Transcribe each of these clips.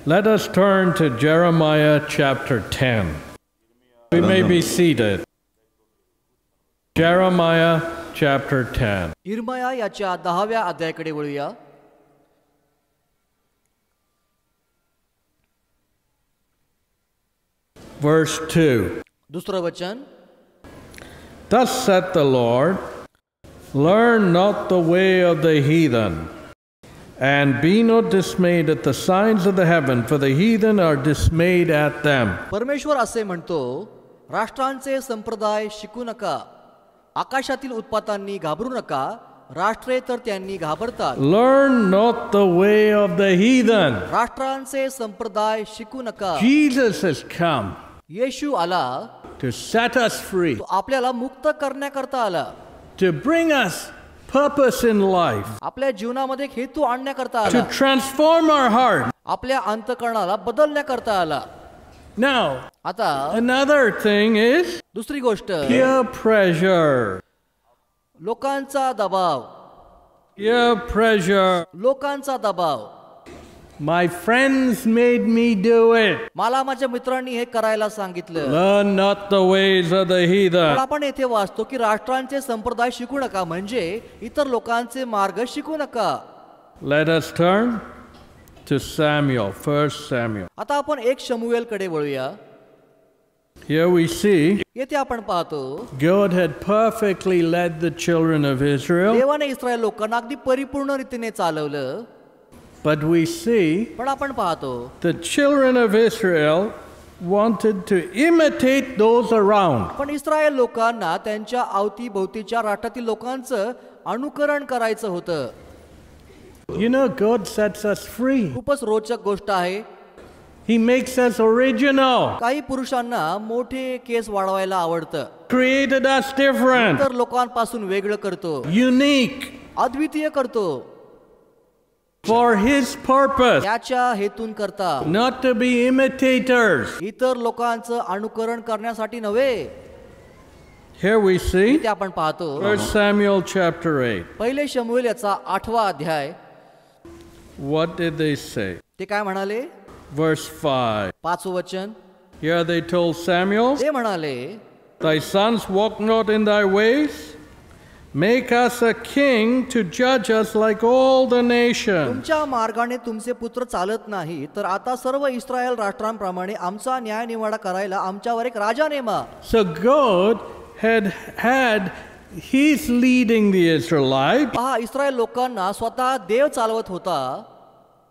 Let us turn to Jeremiah chapter 10. We may be seated. Jeremiah chapter 10. यिर्मया याच्या 10व्या अध्यायाकडे वळूया. Verse 2. दुसरं वचन. Thus saith the Lord, learn not the way of the heathen, and be not dismayed at the signs of the heaven, for the heathen are dismayed at them. परमेश्वर असे म्हणतो, राष्ट्रांचे संप्रदाय शिकू नका, आकाशातील उत्पातांनी घाबरू नका, राष्ट्रे तर त्यांनी घाबरतात. Learn not the way of the heathen. राष्ट्रांचे संप्रदाय शिकू नका. Jesus has come येशू आला, to set us free, तो आपल्याला मुक्त करण्याकरता आला, to bring us purpose in life, आपल्या जीवनामध्ये एक हेतू आणण्याकरता to आला, transform our heart. आपल्या अंतःकरणाला बदलण्याकरता आला. Now, आता another thing is दुसरी गोष्ट, peer pressure. लोकांचा दबाव. Peer pressure. लोकांचा दबाव. My friends made me do it. मला माझ्या मित्रांनी हे करायला सांगितलं. Learn not the ways of the पण heathen. आपण येथे वाचतो की राष्ट्रांचे संप्रदाय शिकू नका, म्हणजे इतर लोकांचे मार्ग शिकू नका. Let us turn to Samuel, 1 Samuel. आता आपण 1 शमूएल कडे वळूया. Here we see येथे आपण पाहतो, God had perfectly led the children of Israel, देवाने इस्रायल लोकांना अगदी परिपूर्ण रीतीने चालवलं. but we see पण आपण पाहतो, the children of Israel wanted to imitate those around. पण इस्रायल लोकांना त्यांच्या अवतीभोवतीच्या राष्ट्रातील लोकांचं अनुकरण करायचं होतं. You know, God sets us free. खूपच रोचक गोष्ट आहे. He makes us original, काही पुरुषांना मोठे केस वाढवायला आवडतं, created us different, इतर लोकांपासून वेगळं करतो, unique, अद्वितीय करतो, for His purpose, त्याच्या हेतून करता, not to be imitators. इतर लोकांचं अनुकरण करण्यासाठी नव्हे. Here we see ते आपण पाहतो 1 Samuel chapter 8. पहिले शमूएल याचा 8वा अध्याय. What did they say? ते काय म्हणाले? Verse 5. 5वं वचन. Here they told Samuel, ते म्हणाले, thy sons walk not in thy ways, make us a king to judge us like all the nations. तुमच्या मार्गाने तुमचे पुत्र चालत नाही, तर आता सर्व इस्रायल राष्ट्रांप्रमाणे आमचा न्याय निवाडा करायला आमच्यावर एक राजा नेमा. So God had He's leading the Israelites, पहा, इस्रायल लोकांना स्वतः देव चालवत होता,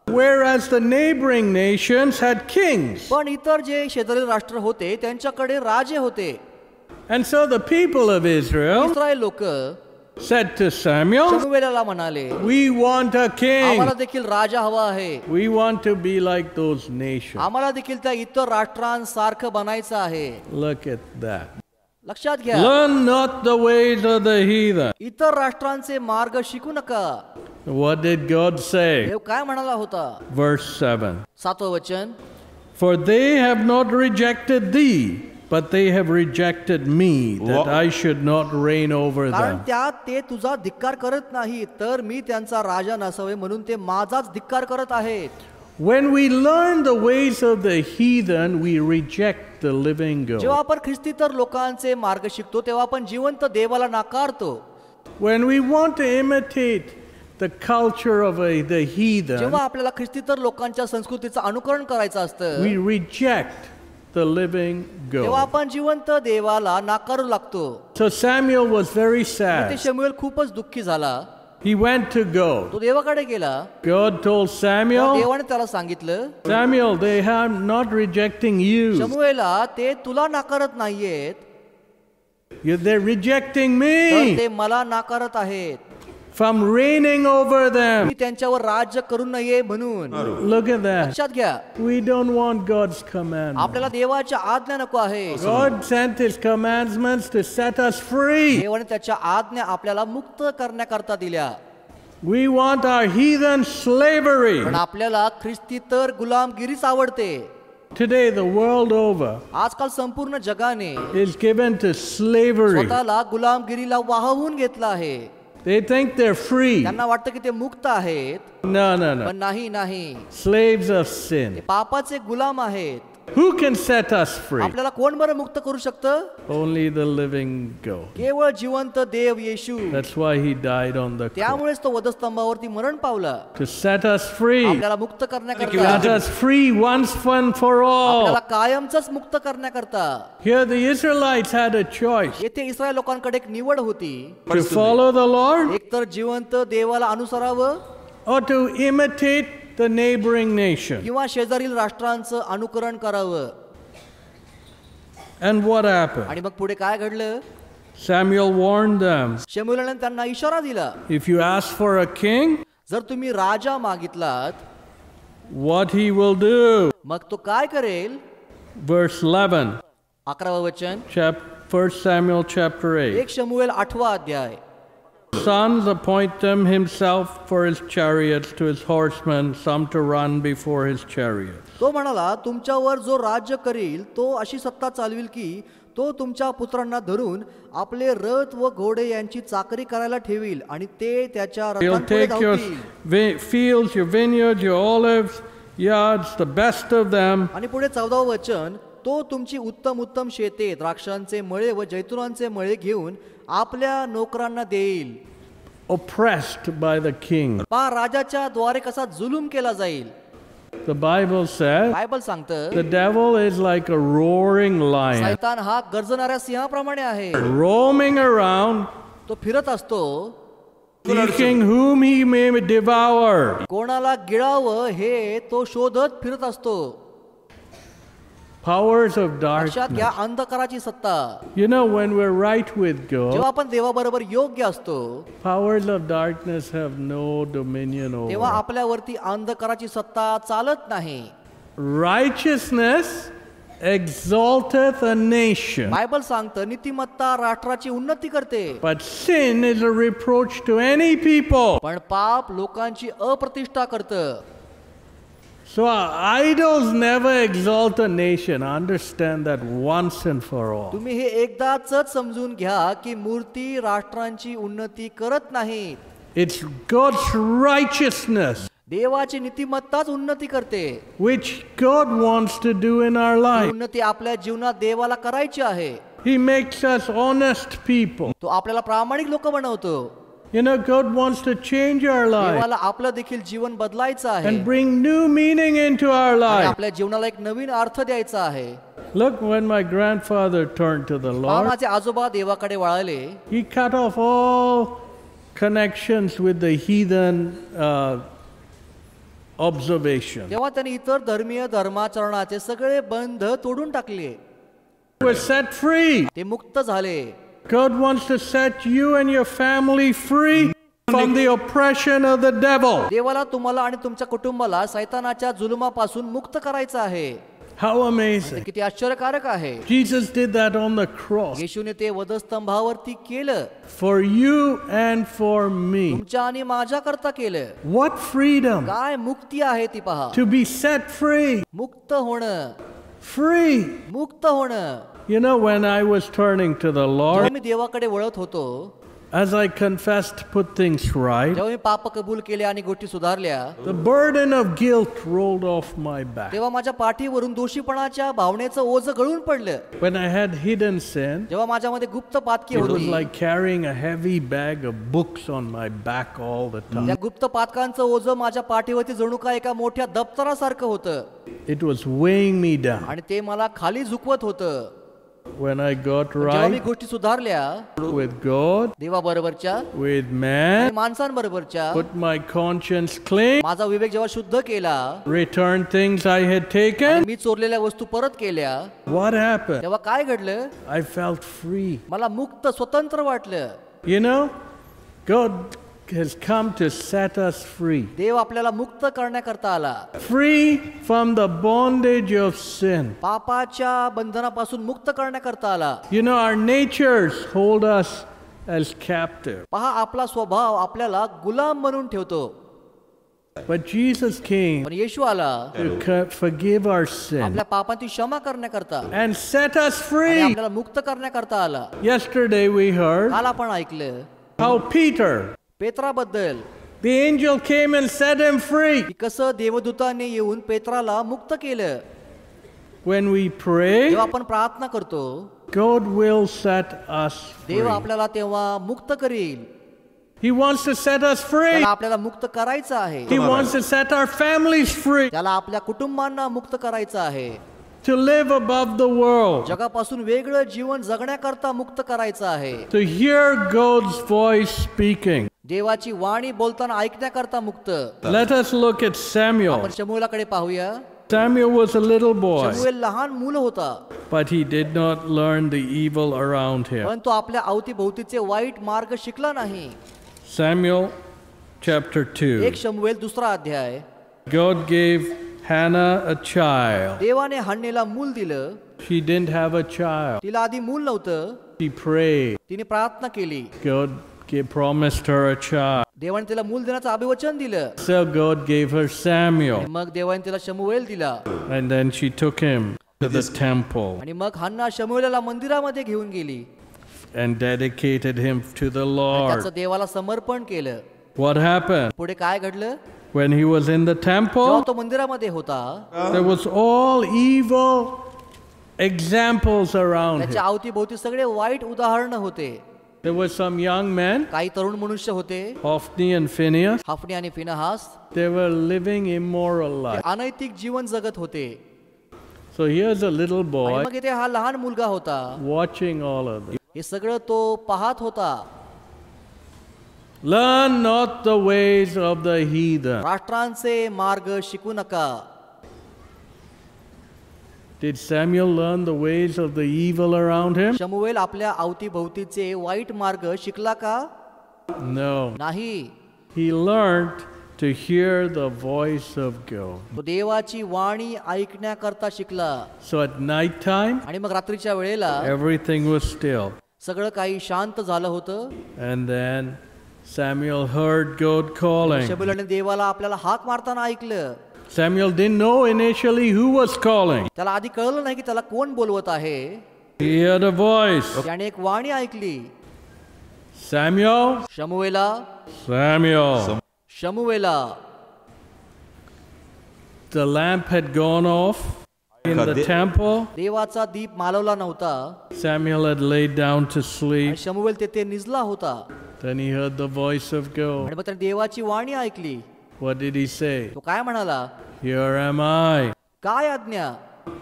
whereas the neighboring nations had kings. पण इतर जे शेजारील राष्ट्र होते त्यांच्याकडे राजे होते. And so the people of Israel Israel लोक said to Samuel, शमूएलला म्हणाले, we want a king. आम्हाला देखील राजा हवा आहे, We want to be like those nations. आम्हाला देखील त्या इतर राष्ट्रांसारखं बनायचं आहे. Look at that. लक्षात घ्या, Learn not the ways of the heathen. इतर राष्ट्रांचे मार्ग शिकू नका. What did God say? देव काय म्हणाला होता? Verse 7. 7वं वचन. For they have not rejected thee, but they have rejected me, that I should not reign over कारण them. त्यात ते तुझा धिक्कार करत नाही, तर मी त्यांचा राजा नसावे म्हणून ते माझाच धिक्कार करत आहेत. When we learn the ways of the heathen, we reject the living जेव्हा God. आपण ख्रिस्तीतर लोकांचे मार्ग शिकतो, तेव्हा आपण जिवंत देवाला नाकारतो. When we want to imitate the culture of the heathen, जेव्हा आपल्याला ख्रिस्तीतर लोकांच्या संस्कृतीचं अनुकरण करायचं असतं, we reject the living तेव्हा God. आपण जिवंत देवाला नाकारू लागतो. So Samuel was very ते sad. शमूएल खूपच दुःखी झाला. He went to go. तो देवाकडे गेला. God told Samuel, देवाने त्याला सांगितलं, Samuel, they are not rejecting you. शमूएला, ते तुला नाकारत नाहीयेत, They're rejecting तर me ते मला नाकारत आहेत, from reigning over them. मी त्यांच्यावर राज्य करू नये म्हणून. Look at that. लक्षात घ्या, We don't want God's commandments. आपल्याला देवाच्या आज्ञा नको आहे. God sent His commandments to set us free. देवाने त्याच्या आज्ञा आपल्याला मुक्त करण्याकरता दिल्या. We want our heathen slavery. पण आपल्याला ख्रिस्तीतर गुलामगिरीच आवडते. Today, the world over आजकाल संपूर्ण जगाने is given to slavery. स्वतःला गुलामगिरीला वाहवून घेतलं आहे. They think they're free. त्यांना वाटतं की ते मुक्त आहेत, No, no, no. पण नाही. Slaves of ते sin. पापाचे गुलाम आहेत. Who can set us free? आपल्याला कोण बरं मुक्त करू शकतं? Only the living God. केवळ जिवंत देव येशू. That's why he died on the cross. त्यामुळेच तो वधस्तंभावरती मरण पावला. To set us free. आपल्याला मुक्त Set करण्याकरता, us free once and for आपल्याला all. कायमचंच मुक्त करण्याकरता. Here the Israelites had a choice. येथे इस्रायल लोकांकडे एक निवड होती, To follow the Lord एकतर जिवंत देवाला अनुसरावं or to imitate the neighboring nation. किंवा शेजारील राष्ट्रांचं अनुकरण करावं. And what happened? आणि मग पुढे काय घडलं? Samuel warned them, शमूएलने त्यांना इशारा दिला, if you ask for a king, जर तुम्ही राजा मागितलात, what he will do. मग तो काय करेल? Verse 11, 11वं वचन, 1 Samuel chapter 8. 1 शमूएल 8वा अध्याय. Sons appoint them himself for his chariots, to his horsemen, some to run before his chariots. तो म्हणाला, तुमच्यावर जो राज्य करील तो अशी सत्ता चालविल की तो तुमच्या पुत्रांना धरून आपले रथ व घोडे यांची चाकरी करायला ठेवील आणि ते त्याच्या He'll रथांपुढे take your धावतील. fields, your vineyards, your olives, yards, the best of them, आणि पुढे 14वं वचन, तो तुमची उत्तम उत्तम शेते, द्राक्षांचे मळे व जैतुनांचे मळे घेऊन आपल्या नोकरांना देईल. oppressed by the king. पहा राजाच्या द्वारे कसा जुलूम केला जाईल. The Bible says बायबल सांगतं, the devil is like a roaring lion, शैतान हा गर्जणाऱ्या सिंहाप्रमाणे आहे. roaming around, तो फिरत असतो, seeking whom he may devour. कोणाला गिळावं हे तो शोधत फिरत असतो. Powers of लक्षात घ्या, darkness. अंधकाराची सत्ता. You know, when we're right with जेव्हा God, आपण देवाबरोबर योग्य असतो, powers of darkness have no dominion तेव्हा over. आपल्यावरती अंधकाराची सत्ता चालत नाही. Righteousness exalteth a nation, Bible सांगतं, नीतिमत्ता राष्ट्राची उन्नती करते, but sin is a reproach to any people. पण पाप लोकांची अप्रतिष्ठा करतं. So idols never exalt a nation. Understand that once and for all. तुम्ही हे एकदाच समजून घ्या की मूर्ती राष्ट्रांची उन्नती करत नाहीत. It's God's righteousness देवाची नीतिमत्ताच उन्नती करते. which God wants to do in our he life. उन्नती आपल्या जीवनात देवाला करायची आहे. He makes us honest people. तो आपल्याला प्रामाणिक लोक बनवतो. You know, God wants to change our life देवाला आपलं देखील जीवन बदलायचं आहे and bring new meaning into our आणि life. आपल्या जीवनाला एक नवीन अर्थ द्यायचा आहे. Look, when my grandfather turned to the पहा, Lord, माझे आजोबा देवाकडे वळाले. he cut off all connections with the heathen observation. तेव्हा त्यांनी इतर धर्मीय धर्माचरणाचे सगळे बंध तोडून टाकले. He was set free. ते मुक्त झाले. God wants to set you and your family free from the oppression of the devil. देवाला तुम्हाला आणि तुमच्या कुटुंबाला सैतानाच्या जुलुमापासून मुक्त करायचं आहे. How ते amazing. किती आश्चर्यकारक आहे. Jesus did that on the cross येशूने ते वधस्तंभावरती केलं, for you and for me. तुमच्या आणि माझ्या करता केलं. What freedom काय मुक्ती आहे ती पहा. to be set free. मुक्त होणं, Free. मुक्त होणं. You know, when I was turning to the जेव्हा Lord, मी देवाकडे वळत होतो, as I confessed, put things right, जेव्हा मी पाप कबूल केले आणि गोष्टी सुधारल्या, the burden of guilt rolled off my back. तेव्हा माझ्या पाठीवरून दोषीपणाच्या भावनेचं ओझं गळून पडलं. When I had hidden sin, जेव्हा माझ्यामध्ये गुप्त पातकी it was होती, like carrying a heavy bag of books on my back all the त्या time. गुप्त पातकांचं ओझं माझ्या पाठीवरती जणू काय एका मोठ्या दप्तरासारखं होतं It was weighing me down. आणि ते मला खाली झुकवत होतं. When I got जेव्हा मी right गोष्टी सुधारल्या, with God, देवाबरोबरच्या with आणि man, माणसांबरोबरच्या, put my conscience clean, माझा विवेक जेव्हा शुद्ध केला return things I had आणि taken, मी चोरलेल्या वस्तू परत केल्या, what happened? तेव्हा काय घडलं? I felt free. मला मुक्त स्वतंत्र वाटलं. You know, God has come to set us free. देव आपल्याला मुक्त करण्याकरता आला. Free from the bondage of sin. पापाच्या बंधनापासून मुक्त करण्याकरता आला. You know, our natures hold us as captive. पहा, आपला स्वभाव आपल्याला गुलाम बनवून ठेवतो. But Jesus came पण येशू आला to forgive our sin आपल्या पापांची क्षमा करण्याकरता and set us आणि free. आपल्याला मुक्त करण्याकरता आला. Yesterday we heard काल आपण ऐकलं how Peter पेत्राबद्दल The angel came and set him free. की कसं देवदूताने येऊन पेत्राला मुक्त केलं. When we pray, जेव्हा आपण प्रार्थना करतो God will set us free. देव आपल्याला तेव्हा मुक्त करील. He wants to set us free. त्याला आपल्याला मुक्त करायचं आहे. He wants to set our families free. त्याला आपल्या कुटुंबांना मुक्त करायचं आहे. To live above the world. जगापासून वेगळं जीवन जगण्याकरता मुक्त करायचं आहे. To hear God's voice speaking. देवाची वाणी बोलताना ऐकण्याकरता मुक्त. Let us look at Samuel. आपण शमूएलाकडे पाहूया. Samuel was a little boy, शमूएल लहान मूल होता, but he did not learn the evil around him. पण तो आपल्या अवतीभोवतीचे वाईट मार्ग शिकला नाही. Samuel chapter 2. 1 शमूएल 2 अध्याय. God gave Hannah a child. देवाने हन्नेला मूल दिलं. She didn't have a child. तिला आधी मूल नव्हतं. She prayed. तिने प्रार्थना केली. God promised her a child. देवाने तिला मूल देण्याचं अभिवचन दिलं. So God gave her Samuel. मग देवाने तिला शमूएल दिला. And then she took him to the temple आणि मग हन्ना शमूएलाला मंदिरामध्ये घेऊन गेली. and dedicated him to the Lord. त्याचं देवाला समर्पण केलं. What happened? पुढे काय घडलं? When he was in the जेव्हा temple, तो मंदिरामध्ये होता there was all evil examples around him. त्याच्या अवतीभोवती सगळे वाईट उदाहरण होते. There were some young men, काही तरुण मनुष्य होते, Hophni and Phinehas. हाफनी आणि फिनहास. They were living immoral ते life. अनैतिक जीवन जगत होते. So here's a little आणि boy मग इथे हा लहान मुलगा होता. watching all of this. हे सगळं तो पाहत होता. Learn not the ways of the heathen. राष्ट्रांचे मार्ग शिकू नका. Did Samuel learn the ways of the evil around him? शमूएल आपल्या अवतीभोवतीचे वाईट मार्ग शिकला का? No. नाही. He learned to hear the voice of God. तो देवाची वाणी ऐकण्याकरता शिकला. So at night time, आणि मग रात्रीच्या वेळेला everything was still. सगळं काही शांत झालं होतं. And then Samuel heard God calling. शमूएलने देवाला आपल्याला हाक मारताना ऐकलं. Samuel didn't know initially who was calling. त्याला आधी कळलं नाही की त्याला कोण बोलवत आहे. He heard a voice. त्याने एक वाणी ऐकली. Samuel, शमूएला, Samuel. शमूएला. The lamp had gone off in the temple. देवाचा दीप मालवला नव्हता. Samuel had laid down to आणि sleep. शमूएल तेथे निजला होता. Then he heard the voice of God. आणि मग त्याने देवाची वाणी ऐकली. What did he say? तो काय म्हणाला? Here am I. काय आज्ञा?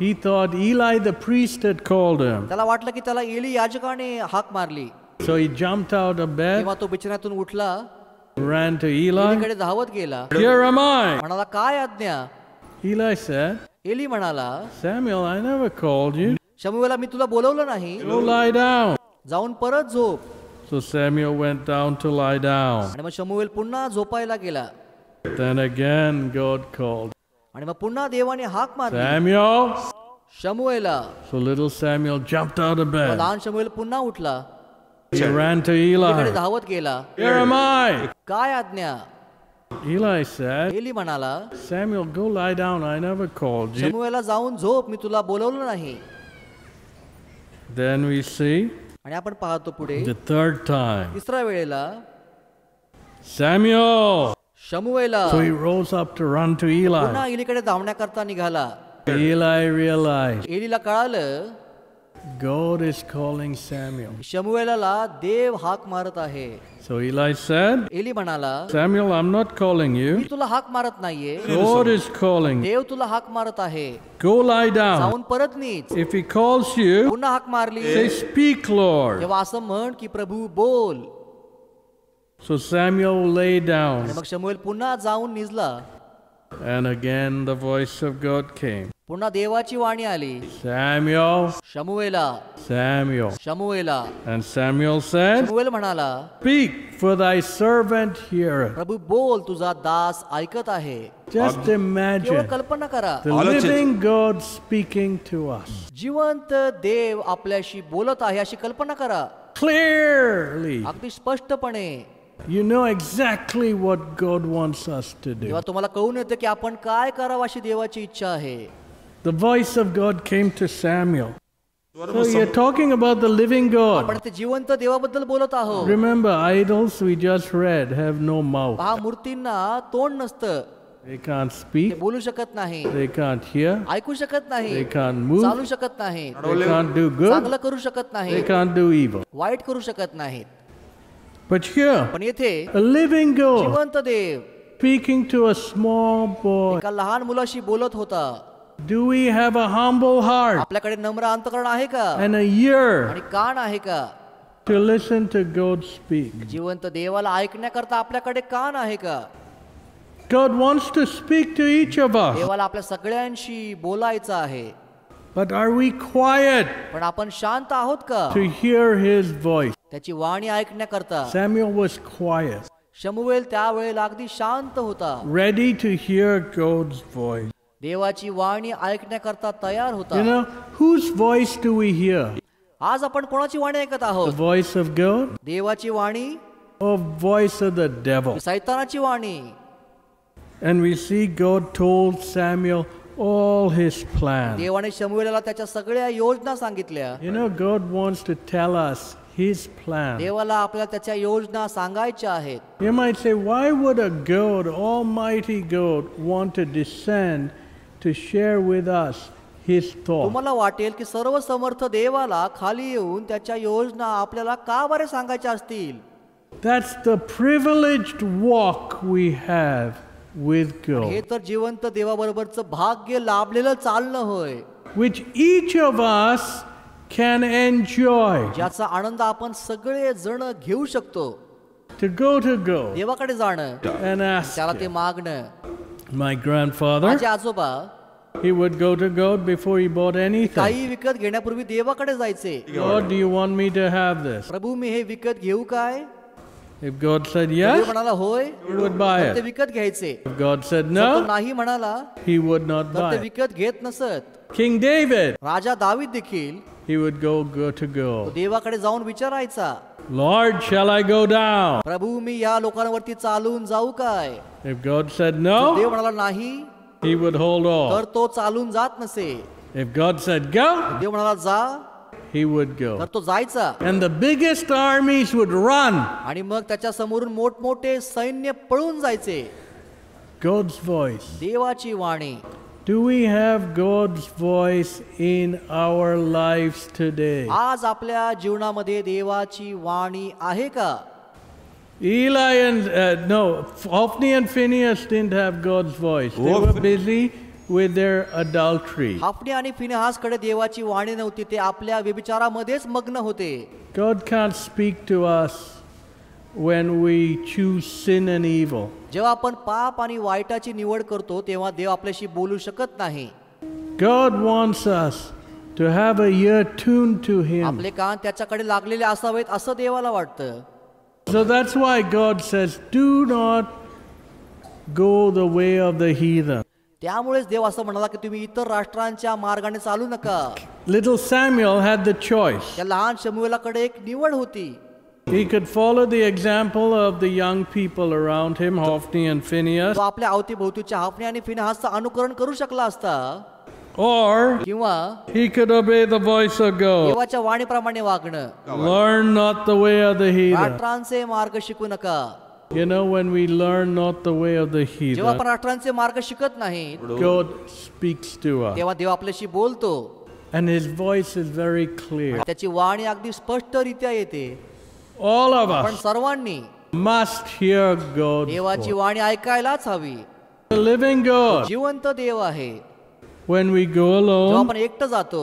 He thought Eli the priest had called him. त्याला वाटलं की त्याला एली याजकाने हाक मारली. So he jumped out of bed, तेव्हा तो बिछाण्यातून उठला, ran to Eli. एलीकडे धावत गेला. Here am I. म्हणाला काय आज्ञा? Eli said, एली म्हणाला, Samuel, I never called you. शमूएला मी तुला बोलवलं नाही. Go lie down. जाऊन परत झोप. So Samuel went down to lie down. आणि मग शमूएल पुन्हा झोपायला गेला. Then again God called आणि मग पुन्हा देवाने हाक मारली. Samuel. शमूएला. So little Samuel jumped out of मग bed. लहान शमूएल पुन्हा उठला. He ran to एलीकडे Eli. धावत गेला. Here am I. काय आज्ञा? Eli said, एली म्हणाला, Samuel, go lie down. I never called you. शमूएला जाऊन झोप, मी तुला बोलवलं नाही. Then we see आणि आपण पाहतो पुढे the third time. तिसऱ्या वेळेला Samuel. शमूएला. So he rose up to run to पुन्हा Eli. एलीकडे धावण्याकरता निघाला. Eli realized एलीला कळालं God is calling Samuel. शमूएलाला देव हाक मारत आहे. So Eli said, एली म्हणाला, Samuel, I'm not calling me you. तुला हाक मारत नाहीये, God is calling. देव तुला हाक मारत आहे. Go lie down. जाऊन परत नीच. If he calls you, पुन्हा हाक मारली. say, Speak, Lord. तेव्हा असं म्हण की प्रभू बोल. So Samuel lay आणि down, मग शमूएल पुन्हा जाऊन निजला. and again the voice of God came. पुन्हा देवाची वाणी आली. Samuel, शमूएला, Samuel. शमूएला. And Samuel said, शमूएल म्हणाला, Speak, for thy servant heareth. प्रभू बोल, तुझा दास ऐकत आहे. Just केवळ imagine कल्पना करा, the living God speaking to us जिवंत देव आपल्याशी बोलत आहे अशी कल्पना करा. clearly. अगदी स्पष्टपणे. You know exactly what God wants us to do. तेव्हा तुम्हाला कळून येतं की आपण काय करावं अशी देवाची इच्छा आहे. The voice of God came to Samuel. So you're talking about the living God. आपण ते जिवंत देवाबद्दल बोलत आहोत. Remember, idols we just read have no mouth. पहा, मूर्तींना तोंड नसतं, They can't ते speak. बोलू शकत नाही, They can't hear. ऐकू शकत नाही, They can't move. चालू शकत नाही, They can't do good. चांगलं करू शकत They नाही, can't do evil. वाईट करू शकत नाहीत. But here, पण येथे a living God जिवंत देव speaking to a small boy. एका लहान मुलाशी बोलत होता. Do we have a humble heart आपल्याकडे नम्र अंतकरण आहे का and a ear आणि कान आहे का? to listen to God speak? जिवंत देवाला ऐकण्याकरता आपल्याकडे कान आहे का? God wants to speak to each of us. देवाला आपल्या सगळ्यांशी बोलायचं आहे, But are we quiet पण आपण शांत आहोत का to hear His voice? त्याची वाणी ऐकण्याकरता? Samuel was quiet, शमूएल त्यावेळेला अगदी शांत होता, ready to hear God's voice. देवाची वाणी ऐकण्याकरता तयार You होता. know, whose voice do we hear? आज आपण कोणाची वाणी ऐकत The आहोत? voice of God देवाची वाणी or voice of the devil? की सैतानाची वाणी? And we see God told Samuel all his plans. देवाने शमूएलला त्याच्या सगळ्या योजना सांगितल्या. You know, God wants to tell us His plan. देवाला आपल्याला त्याच्या योजना सांगायच्या आहेत. You might say, why would a God, Almighty God, want to descend to share with us His thoughts? तुम्हाला वाटेल की सर्व समर्थ देवाला खाली येऊन त्याच्या योजना आपल्याला का बरे सांगायच्या असतील? That's the privileged walk we have with हे God, तर जिवंत देवाबरोबरचं भाग्य लाभलेलं चालणं होय, which each of us can enjoy. ज्याचा आनंद आपण सगळे जण घेऊ शकतो. To go to God देवाकडे जाणं, and ask त्याला ते Him. मागणं. My grandfather, माझे आजोबा he would go to God before he bought anything. काही विकत घेण्यापूर्वी देवाकडे जायचे. God, do you want me to have this? प्रभू, मी हे विकत घेऊ काय? If God said Dev yes, म्हणाला होय, he would buy तर ते it. विकत घ्यायचे. If God said जर तो no, नाही म्हणाला he would not तर buy ते it. विकत घेत नसत. King David, राजा दावीद देखील he would go to तो God. देवाकडे जाऊन विचारायचा, Lord, shall I go down? प्रभू, मी या लोकांवरती चालून जाऊ काय? If God said Dev no, म्हणाला नाही, he would hold तर on. तो चालून जात नसे. If God said go, देव म्हणाला जा, he would तर go. तो जायचा. And the biggest armies would run. आणि मग त्याच्या समोरून मोठमोठे सैन्य पळून जायचे. God's voice. देवाची वाणी. Do we have God's voice in our lives today? आज आपल्या जीवनामध्ये देवाची वाणी आहे का? Eli and Hophni and Phinehas didn't have God's voice. They were busy with their adultery. हाफनी आणि फिनेहास कडे देवाची वाणी नव्हती, ते आपल्या व्यभिचारामध्येच मग्न होते. God can't speak to us when we choose sin and evil. जेव्हा आपण पाप आणि वाईटाची निवड करतो तेव्हा देव आपल्याशी बोलू शकत नाही. God wants us to have a ear tuned to Him. आपले कान त्याच्याकडे लागलेले असावेत असं देवाला वाटतं. So that's why God says, do not go the way of the heathen. त्यामुळेच देव असं म्हणाला की तुम्ही इतर राष्ट्रांच्या मार्गाने चालू नका. Little Samuel had the choice. त्या लहान शमूएलाकडे एक निवड होती. He could follow the example of the young people around him, Hophni and Phinehas, तो आपल्या अवतीभोवतीच्या हाफनी आणि फिनेहासचं अनुकरण करू शकला असता, or किंवा he could obey the voice of God. देवाच्या वाणीप्रमाणे वागणं. Learn not the way of the heathen. राष्ट्रांचे मार्ग शिकू नका. You know, when we learn not the way of the जेव्हा आपण heathen, राष्ट्रांचे मार्ग शिकत नाही God speaks to us. तेव्हा देव आपल्याशी बोलतो. And His voice is very clear. त्याची वाणी अगदी स्पष्टरित्या येते. All of आपण us सर्वांनी must hear God's देवाची voice. वाणी ऐकायलाच हवी. The living God, जिवंत देव आहे. when we go जेव्हा alone, आपण एकटं जातो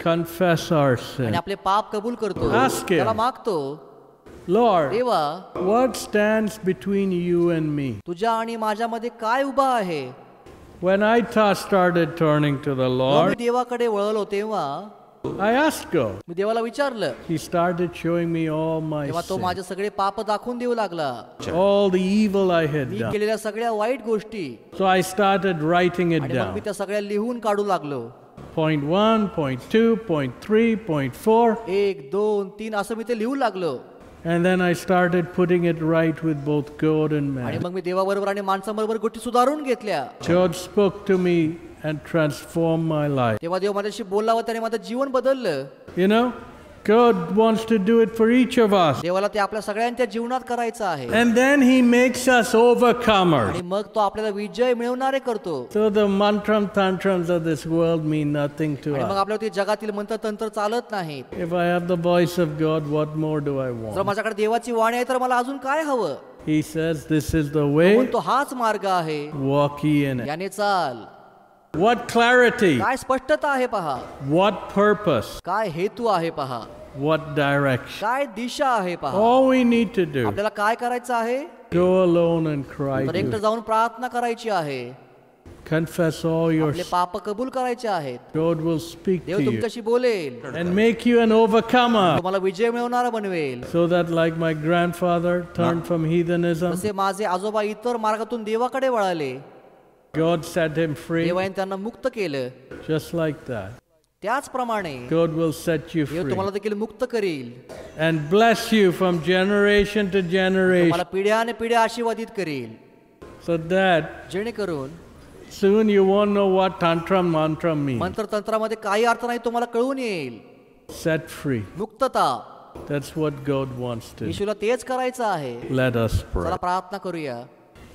confess our आणि sin. आपले पाप कबूल करतो, Ask him. त्याला मागतो, Lord, देवा, what stands between you and me? तुझ्या आणि माझ्यामध्ये काय उभा आहे? When I started turning to the जेव्हा मी Lord, देवाकडे वळलो तेव्हा I asked God. मी देवाला विचारलं, He started showing me all my तेव्हा तो sin, माझे सगळे पाप दाखवून देऊ लागला, all the evil I had me done. केलेल्या सगळ्या वाईट गोष्टी. So I started writing it आणि मग मी down. त्या सगळ्या लिहून काढू लागलो. Point 1, point 2, point 3, point 4. 1, 2, 3 असं मी ते लिहू लागलो. And then I started putting it right with both God and आणि man. मग मी देवाबरोबर आणि माणसाबरोबर गोष्टी सुधारून घेतल्या. God spoke to me and transformed my life. तेव्हा देव माझ्याशी बोलला व त्याने माझं जीवन बदललं. You know, God wants to do it for each of us. देवाला ते आपल्या सगळ्यांच्या जीवनात करायचं आहे. And then He makes us overcomers. आणि मग तो आपल्याला विजय मिळवणारे करतो. So the mantram tantrums of this world mean nothing to आणि मग us. आपल्याला ते जगातील मंत्र तंत्र चालत नाहीत. If I have the voice of God, what more do I जर want? माझ्याकडे देवाची वाणी आहे तर मला अजून काय हवं? He says, this is the तो way, म्हणतो हाच मार्ग आहे, walk ye in it. याने चाल. What clarity, काय स्पष्टता आहे पहा, what purpose, काय हेतू आहे पहा, what direction. काय दिशा आहे पहा. All we need to do, आपल्याला काय करायचं आहे? go alone and cry तर to एकटं Him. जाऊन प्रार्थना करायची आहे. Confess all your आपले पाप कबूल करायचे आहेत. God will speak Dev to you तुमच्याशी बोलेल, and make you an overcomer, तुम्हाला विजय मिळवणारा बनवेल. so that like my grandfather turned from heathenism, तसे माझे आजोबा इतर मार्गातून देवाकडे वळाले, God set him free. देवाने त्यांना मुक्त केलं. Just like that, त्याचप्रमाणे God will set you Dev free तुम्हाला देखील मुक्त करील. and bless you from generation to generation, तुम्हाला पिढ्याने पिढ्या आशीर्वादित करील, so that जेणेकरून soon you won't know what tantram mantram means. मंत्र तंत्रामध्ये काही अर्थ नाही तुम्हाला कळून येईल. Set free. मुक्तता, That's what God wants to do. येशूला तेच करायचं आहे. Let us pray. चला प्रार्थना करूया.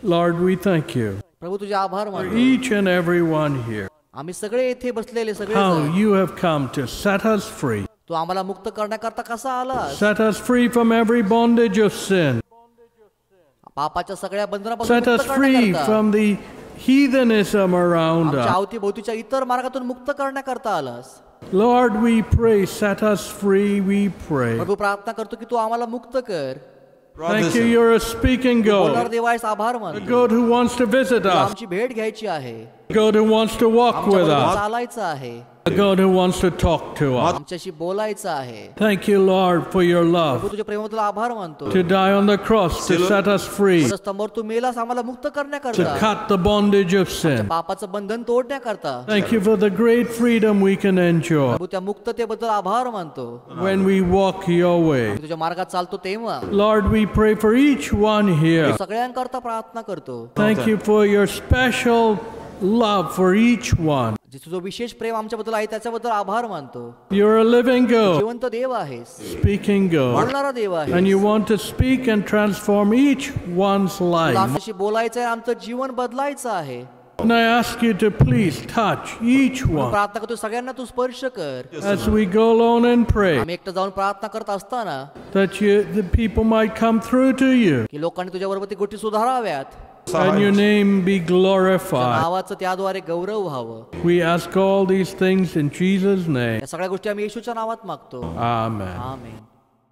Lord, we thank you प्रभू तुझे आभार for मानतो. each and every one here. आम्ही सगळे येथे बसलेले सगळे How जण, you have come to set us free. तू आम्हाला मुक्त करण्याकरता कसा आला? Set us free from every bondage of sin. पापाच्या सगळ्या बंधनापासून Set मुक्त us free करण्याकरता, from the heathenism around आमच्या us. अवतीभोवतीच्या इतर मार्गातून मुक्त करण्याकरता आलास. Lord, we pray, set us free, we pray. प्रभू प्रार्थना करतो की तू आम्हाला मुक्त कर. Thank you, you're a speaking बोलणार God. देवास आभार A मानतो. God who wants to visit तुला us. आमची भेट घ्यायची आहे, A God who wants to walk with आमच्याबरोबर us. चालायचं आहे, A God who wants to talk to us. आमच्याशी बोलायचं आहे. Thank you, Lord, for your Prabhu love. तुझ्या प्रेमाबद्दल आभार मानतो. To die on the cross to set us free. स्तंभावर तू मेलास आम्हाला मुक्त To करण्याकरता, cut the bondage of sin. पापाचं Bandhan तोडण्याकरता. Thank you for the great freedom we can enjoy प्रभू त्या मुक्ततेबद्दल आभार मानतो. when we walk your way. मी तुझ्या मार्गात चालतो तेव्हा Lord, we pray for each one here. सगळ्यांकरता प्रार्थना करतो. Thank you for your special love for each one. जे तुझं विशेष प्रेम आमच्याबद्दल आहे त्याच्याबद्दल आभार मानतो. You're a living God, जिवंत देव आहेस, speaking God, बोलणारा देव and आहे. you want to speak and transform each one's तुला life. आमच्याशी बोलायचं आहे, आमचं जीवन बदलायचं आहे. And I ask you to please touch each one प्रार्थना करतो सगळ्यांना तू स्पर्श कर. as we go alone and pray, आम्ही एकटं जाऊन प्रार्थना करत असताना that the people might come through to you की लोकांनी तुझ्या बरोबर ती गोष्टी सुधाराव्यात, and your name be तुझ्या glorified. नावाचं त्याद्वारे गौरव व्हावं. We ask all these things in Jesus' name. या सगळ्या गोष्टी आम्ही येशूच्या नावात मागतो. Amen. आमेन.